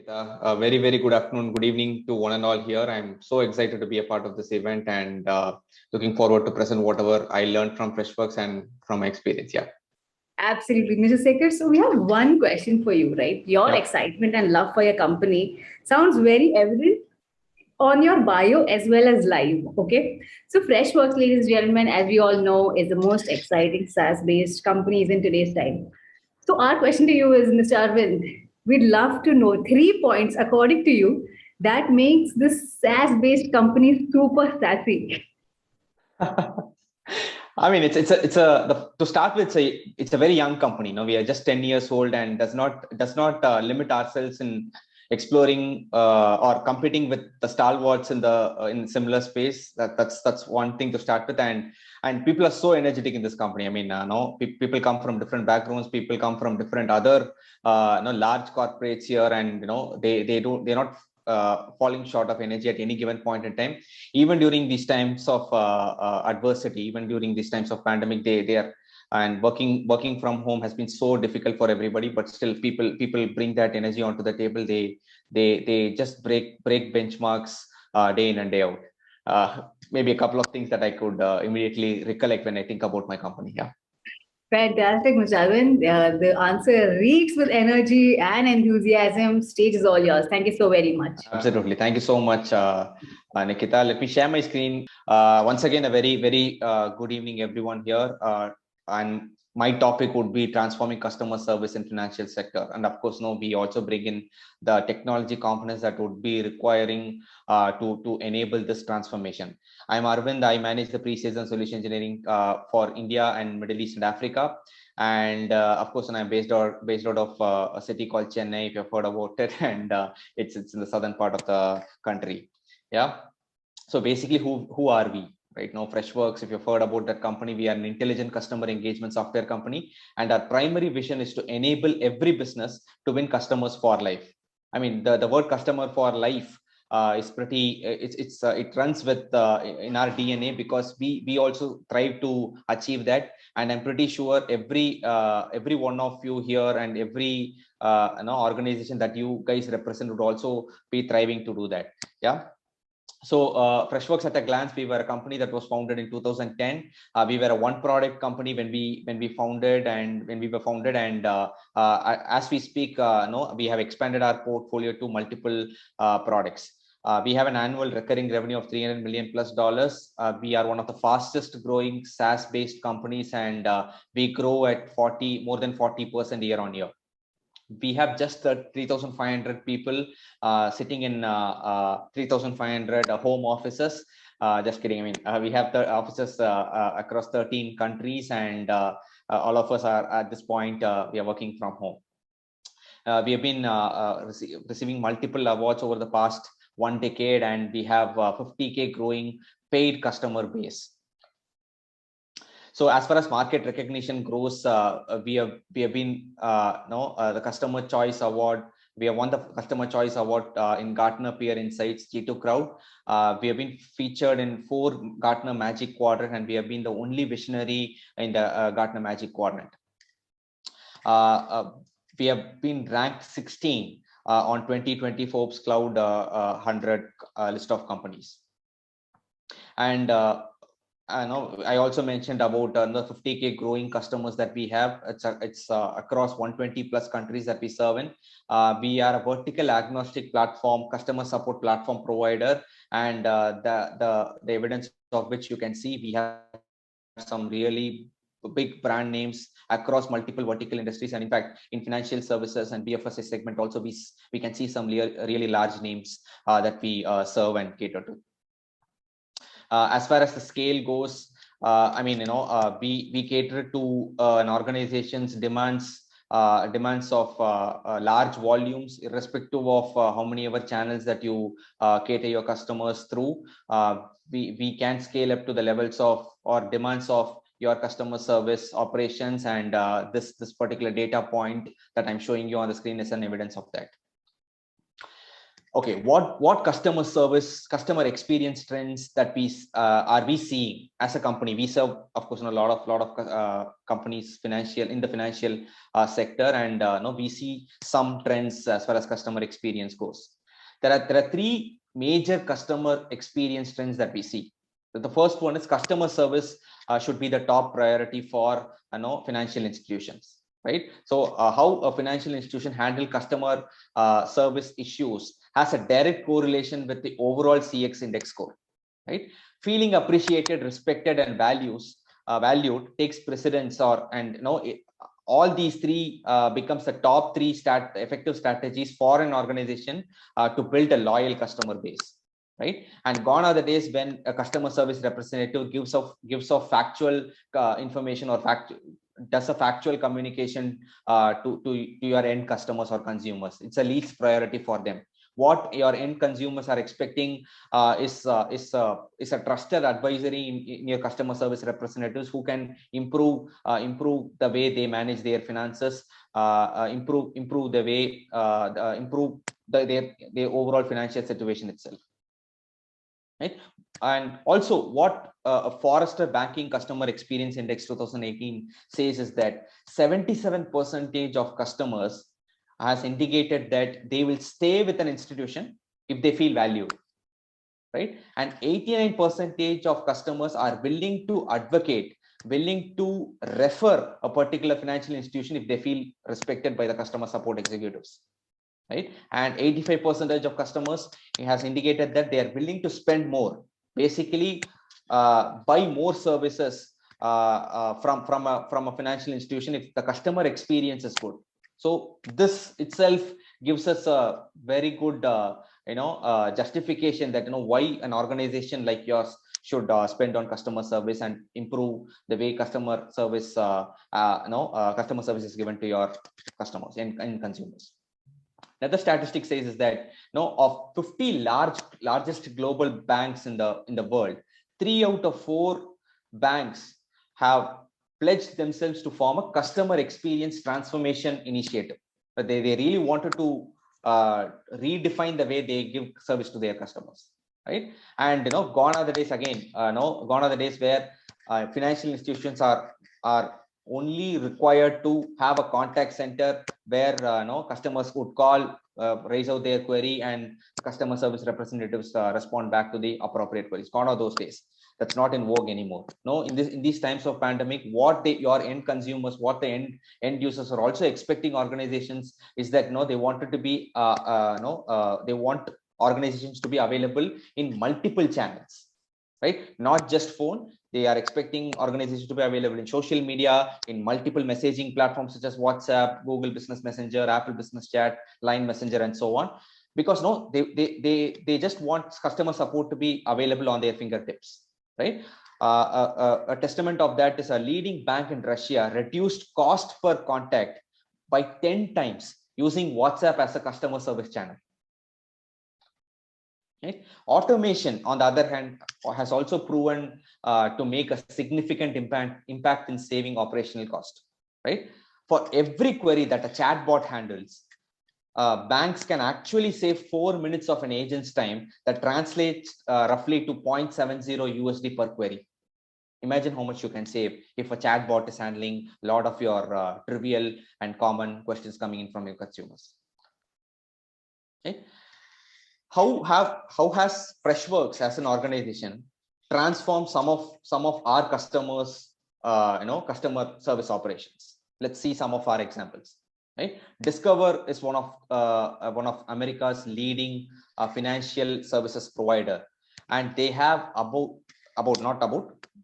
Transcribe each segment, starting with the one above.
Nikita. Very, very good afternoon, good evening to one and all here. I'm so excited to be a part of this event and looking forward to present whatever I learned from Freshworks and from my experience. Yeah. Absolutely, Mr. Sekhar. So we have one question for you, right? Your Yep. excitement and love for your company sounds very evident on your bio as well as live. Okay. So Freshworks, ladies and gentlemen, as we all know, is the most exciting SaaS-based companies in today's time. So our question to you is, Mr. Arvind, we'd love to know 3 points according to you that makes this SaaS-based company super sassy. I mean, to start with, it's a very young company. We are just 10 years old and does not limit ourselves in exploring or competing with the stalwarts in similar space. That's one thing to start with, and people are so energetic in this company. I mean, no, people come from different backgrounds. People come from different other large corporates here, and they're not falling short of energy at any given point in time, even during these times of adversity, even during these times of pandemic. They are, and working from home has been so difficult for everybody, but still people bring that energy onto the table. They just break benchmarks day in and day out. Maybe a couple of things that I could immediately recollect when I think about my company. Yeah. Fantastic, Mr. Arvind. The answer reeks with energy and enthusiasm. Stage is all yours. Thank you so very much. Absolutely. Thank you so much, Nikita. Let me share my screen. Once again, a very, very good evening, everyone here. And my topic would be transforming customer service in financial sector. And of course, we also bring in the technology components that would be requiring to enable this transformation. I'm Arvind. I manage the pre-sales and solution engineering for India and Middle East and Africa. And of course, I'm based out of a city called Chennai, if you've heard about it, and it's in the southern part of the country. Yeah. So basically, who are we? Right now, Freshworks, if you've heard about that company, we are an intelligent customer engagement software company, and our primary vision is to enable every business to win customers for life. I mean, the word customer for life is pretty. It runs with in our DNA, because we also strive to achieve that, and I'm pretty sure every one of you here and every organization that you guys represent would also be thriving to do that. Yeah. So Freshworks at a glance, we were a company that was founded in 2010. We were a one product company when we founded, and as we speak, we have expanded our portfolio to multiple products. We have an annual recurring revenue of $300 million plus. We are one of the fastest growing SaaS based companies, and we grow at more than 40% year on year. We have just 3,500 people sitting in 3,500 home offices. Just kidding. I mean, we have the offices across 13 countries, and all of us are at this point, we are working from home. We have been receiving multiple awards over the past 1 decade, and we have 50K growing paid customer base. So as far as market recognition goes, we have been the Customer Choice Award. We have won the Customer Choice Award in Gartner Peer Insights G2 Crowd. We have been featured in 4 Gartner Magic Quadrant, and we have been the only visionary in the Gartner Magic Quadrant. We have been ranked 16 on 2020 Forbes Cloud 100 list of companies. And I also mentioned about the 50K growing customers that we have. It's across 120 plus countries that we serve in. We are a vertical agnostic platform, customer support platform provider, and the evidence of which you can see, we have some really big brand names across multiple vertical industries, and in fact, in financial services and BFSI segment also, we can see some really large names that we serve and cater to. As far as the scale goes, I mean, we cater to an organization's demands of large volumes, irrespective of how many other channels that you cater your customers through. We can scale up to the levels of or demands of your customer service operations, and this particular data point that I'm showing you on the screen is an evidence of that. okay, what customer experience trends that we are we seeing as a company? We serve, of course, a lot of companies in the financial sector, and no, we see some trends as far as customer experience goes. There are three major customer experience trends that we see. The first one is customer service should be the top priority for financial institutions, right? So how a financial institution handle customer service issues has a direct correlation with the overall CX index score, right? Feeling appreciated, respected, and valued takes precedence, all these three becomes the top three effective strategies for an organization to build a loyal customer base, right? And gone are the days when a customer service representative gives off factual information or does a factual communication to your end customers or consumers. It's a least priority for them. What your end consumers are expecting is a trusted advisory in your customer service representatives who can improve the way they manage their finances, improve the way improve their overall financial situation itself, right? And also, what a Forrester Banking Customer Experience Index 2018 says is that 77% of customers has indicated that they will stay with an institution if they feel valued, right? And 89% of customers are willing to refer a particular financial institution if they feel respected by the customer support executives, right? And 85% of customers has indicated that they are willing to spend more, basically buy more services from a financial institution if the customer experience is good. So this itself gives us a very good justification that why an organization like yours should spend on customer service and improve the way customer service is given to your customers and consumers. Another statistic says is that of 50 largest global banks in the world, 3 out of 4 banks have pledged themselves to form a customer experience transformation initiative. But they really wanted to redefine the way they give service to their customers, right? And gone are the days again. Gone are the days where financial institutions are only required to have a contact center where customers would call, raise out their query, and customer service representatives respond back to the appropriate queries. Gone are those days. That's not in vogue anymore. No, in these times of pandemic, what your end consumers, what the end users are also expecting organizations is that they wanted to be they want organizations to be available in multiple channels, right? Not just phone. They are expecting organizations to be available in social media, in multiple messaging platforms such as WhatsApp, Google Business Messenger, Apple Business Chat, Line Messenger, and so on. Because they just want customer support to be available on their fingertips, right? A testament of that is a leading bank in Russia reduced cost per contact by 10 times using WhatsApp as a customer service channel. Right? Automation, on the other hand, has also proven to make a significant impact in saving operational cost. Right? For every query that a chatbot handles, banks can actually save 4 minutes of an agent's time. That translates roughly to 0.70 USD per query. Imagine how much you can save if a chatbot is handling a lot of your trivial and common questions coming in from your consumers. Okay. How has Freshworks as an organization transformed some of our customers customer service operations? Let's see some of our examples. Right? Discover is one of America's leading financial services provider, and they have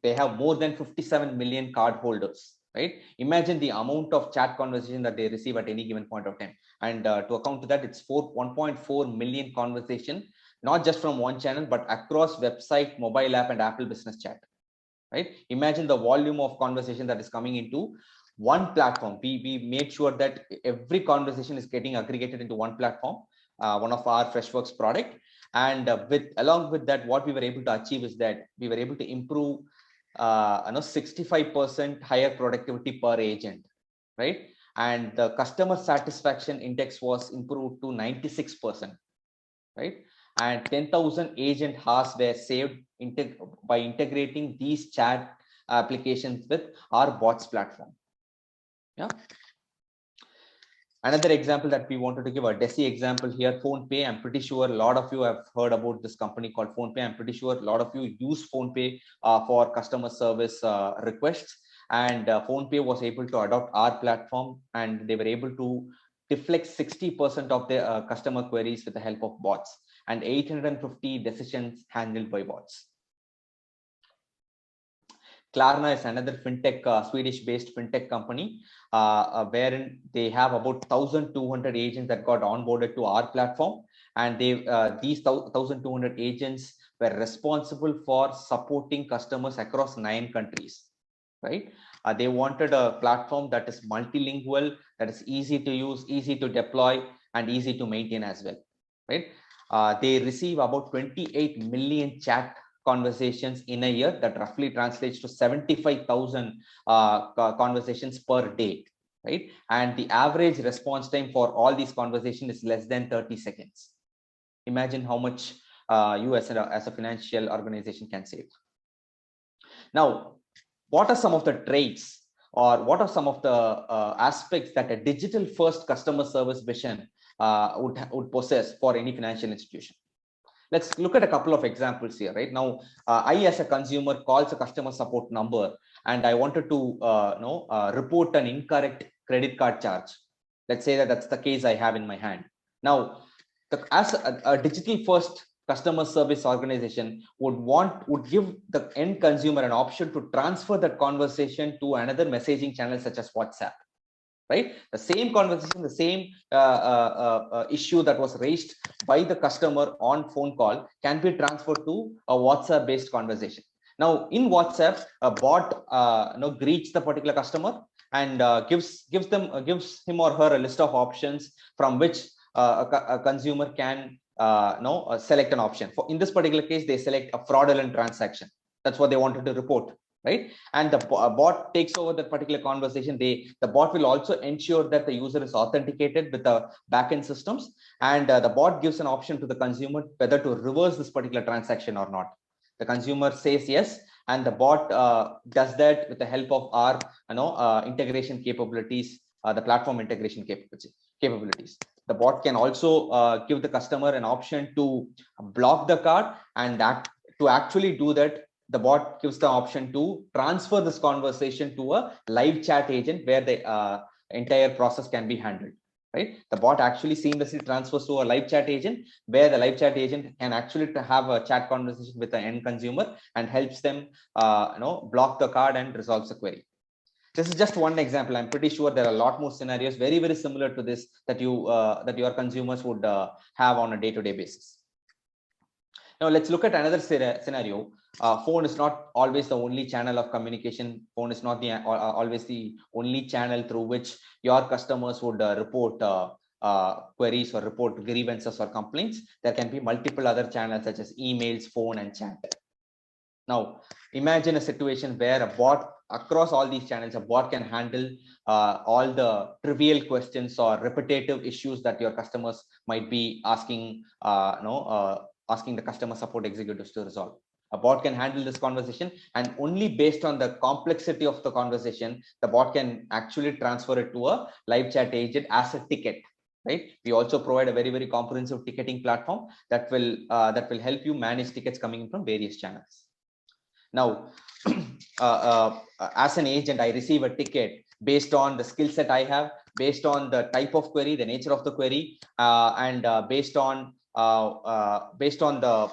they have more than 57 million card holders. Right? Imagine the amount of chat conversation that they receive at any given point of time. And to account to that, it's 1.4 million conversation, not just from one channel, but across website, mobile app, and Apple Business Chat. Right? Imagine the volume of conversation that is coming into one platform. We made sure that every conversation is getting aggregated into one platform, one of our Freshworks product. And along with that, what we were able to achieve is that we were able to improve 65% higher productivity per agent, right? And the customer satisfaction index was improved to 96%. right? And 10,000 agent hours were saved by integrating these chat applications with our bots platform. Yeah. Another example that we wanted to give, a Desi example here, PhonePe. I'm pretty sure a lot of you have heard about this company called PhonePe. I'm pretty sure a lot of you use PhonePe for customer service requests. And PhonePe was able to adopt our platform, and they were able to deflect 60% of their customer queries with the help of bots, and 850 decisions handled by bots. Klarna is another fintech, Swedish-based fintech company, wherein they have about 1,200 agents that got onboarded to our platform, and these 1,200 agents were responsible for supporting customers across 9 countries. Right? They wanted a platform that is multilingual, that is easy to use, easy to deploy, and easy to maintain as well. Right? They receive about 28 million chat conversations in a year. That roughly translates to 75,000 conversations per day, right? And the average response time for all these conversations is less than 30 seconds. Imagine how much you as a financial organization can save. Now, what are some of the traits, or what are some of the aspects that a digital first customer service vision would possess for any financial institution? Let's look at a couple of examples here. Right now, I as a consumer calls a customer support number, and I wanted to report an incorrect credit card charge. Let's say that that's the case I have in my hand. Now, as a digital first customer service organization would give the end consumer an option to transfer that conversation to another messaging channel such as WhatsApp. Right? The same conversation, the same issue that was raised by the customer on phone call can be transferred to a WhatsApp based conversation. Now in WhatsApp, a bot greets the particular customer and gives him or her a list of options from which a consumer can select an option. In this particular case, they select a fraudulent transaction. That's what they wanted to report. Right? And the bot takes over that particular conversation. The bot will also ensure that the user is authenticated with the backend systems, and the bot gives an option to the consumer whether to reverse this particular transaction or not. The consumer says yes, and the bot does that with the help of our integration capabilities, the platform integration capabilities. The bot can also give the customer an option to block the card, and to actually do that, the bot gives the option to transfer this conversation to a live chat agent where the entire process can be handled. Right? The bot actually seamlessly transfers to a live chat agent where the live chat agent can actually have a chat conversation with the end consumer and helps them block the card and resolves the query. This is just one example. I'm pretty sure there are a lot more scenarios very, very similar to this that your consumers would have on a day-to-day basis. Now let's look at another scenario. Phone is not always the only channel of communication. Phone is not always the only channel through which your customers would report queries or report grievances or complaints. There can be multiple other channels such as emails, phone, and chat. Now, imagine a situation where a bot across all these channels, a bot can handle all the trivial questions or repetitive issues that your customers might be asking, asking the customer support executives to resolve. A bot can handle this conversation, and only based on the complexity of the conversation, the bot can actually transfer it to a live chat agent as a ticket. Right? We also provide a very, very comprehensive ticketing platform that will help you manage tickets coming in from various channels. Now, as an agent, I receive a ticket based on the skill set I have, based on the type of query, the nature of the query, and based on the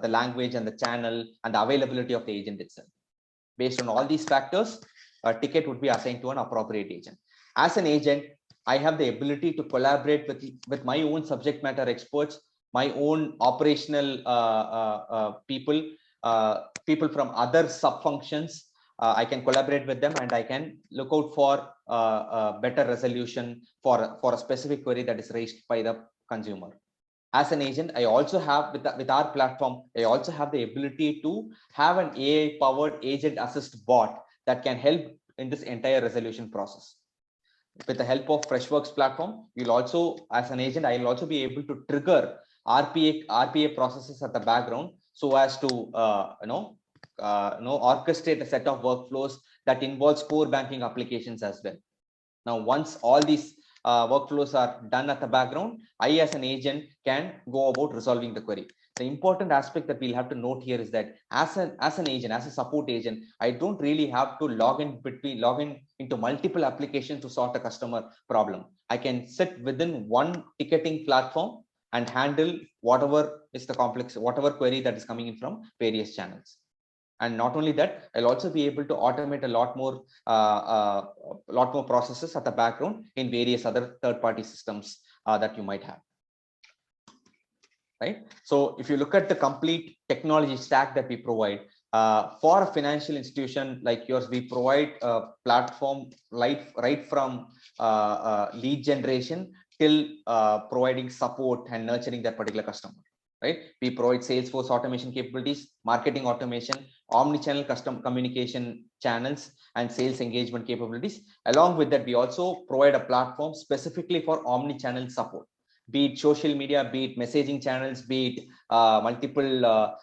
language and the channel and the availability of the agent itself. Based on all these factors, a ticket would be assigned to an appropriate agent. As an agent, I have the ability to collaborate with my own subject matter experts, my own operational people from other sub functions. I can collaborate with them, and I can look out for a better resolution for a specific query that is raised by the consumer. As an agent, I also have with our platform, I also have the ability to have an AI powered agent assist bot that can help in this entire resolution process. With the help of Freshworks platform, you'll also, as an agent, I will also be able to trigger RPA processes at the background so as to orchestrate a set of workflows that involves core banking applications as well. Now, once all these workflows are done at the background, I as an agent can go about resolving the query. The important aspect that we'll have to note here is that as an agent, as a support agent, I don't really have to log in into multiple applications to solve a customer problem. I can sit within one ticketing platform and handle whatever is the whatever query that is coming in from various channels. And not only that, I'll also be able to automate a lot more processes at the background in various other third-party systems that you might have. Right. So if you look at the complete technology stack that we provide for a financial institution like yours, we provide a platform right from lead generation till providing support and nurturing that particular customer. Right. We provide Salesforce automation capabilities, marketing automation, omni-channel custom communication channels, and sales engagement capabilities. Along with that, we also provide a platform specifically for omni-channel support, be it social media, be it messaging channels, be it multiple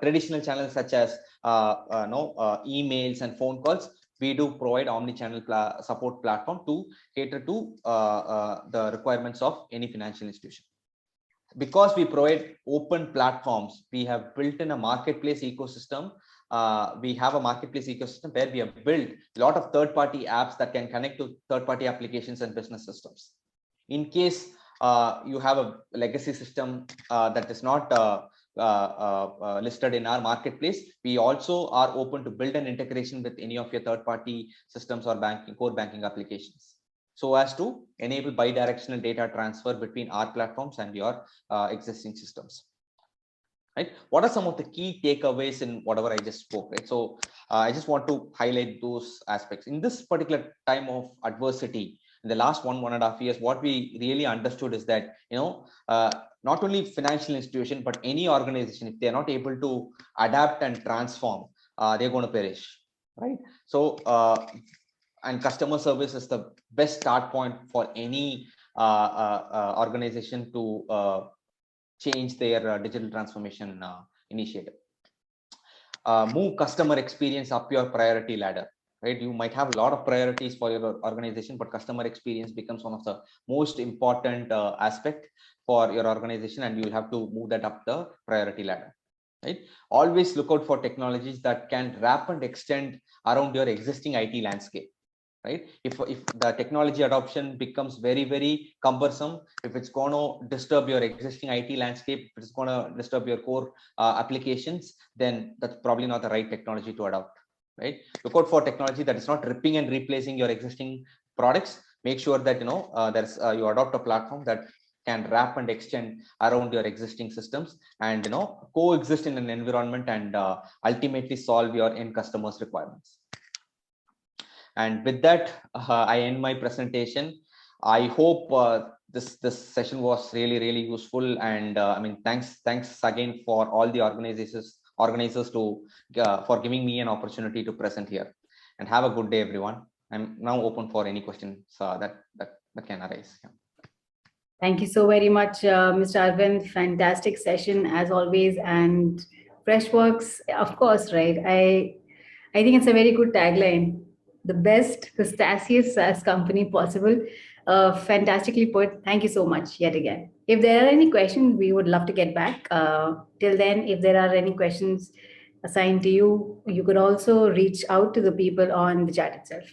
traditional channels such as emails and phone calls. We do provide omni-channel support platform to cater to the requirements of any financial institution. Because we provide open platforms, we have built in a marketplace ecosystem. We have a marketplace ecosystem where we have built a lot of third-party apps that can connect to third-party applications and business systems. In case you have a legacy system that is not listed in our marketplace, we also are open to build an integration with any of your third-party systems or core banking applications, so as to enable bi-directional data transfer between our platforms and your existing systems. Right? What are some of the key takeaways in whatever I just spoke? Right? So I just want to highlight those aspects. In this particular time of adversity, in the last 1.5 years, what we really understood is that, not only financial institution, but any organization, if they're not able to adapt and transform, they're going to perish. Right? So, and customer service is the best start point for any organization to change their digital transformation initiative. Move customer experience up your priority ladder. Right? You might have a lot of priorities for your organization, but customer experience becomes one of the most important aspect for your organization, and you will have to move that up the priority ladder. Right? Always look out for technologies that can wrap and extend around your existing IT landscape. Right? If the technology adoption becomes very, very cumbersome, if it's going to disturb your existing IT landscape, if it's going to disturb your core applications, then that's probably not the right technology to adopt. Right? Look out for technology that is not ripping and replacing your existing products. Make sure that you adopt a platform that can wrap and extend around your existing systems and coexist in an environment and ultimately solve your end customers' requirements. And with that, I end my presentation. I hope this session was really, really useful. And thanks again for all the organizers for giving me an opportunity to present here. And have a good day, everyone. I'm now open for any questions that can arise. Yeah. Thank you so very much, Mr. Arvind. Fantastic session as always. And Freshworks, of course, right? I think it's a very good tagline. The best pistachios SaaS company possible. Fantastically put. Thank you so much yet again. If there are any questions, we would love to get back. Till then, if there are any questions assigned to you, you could also reach out to the people on the chat itself.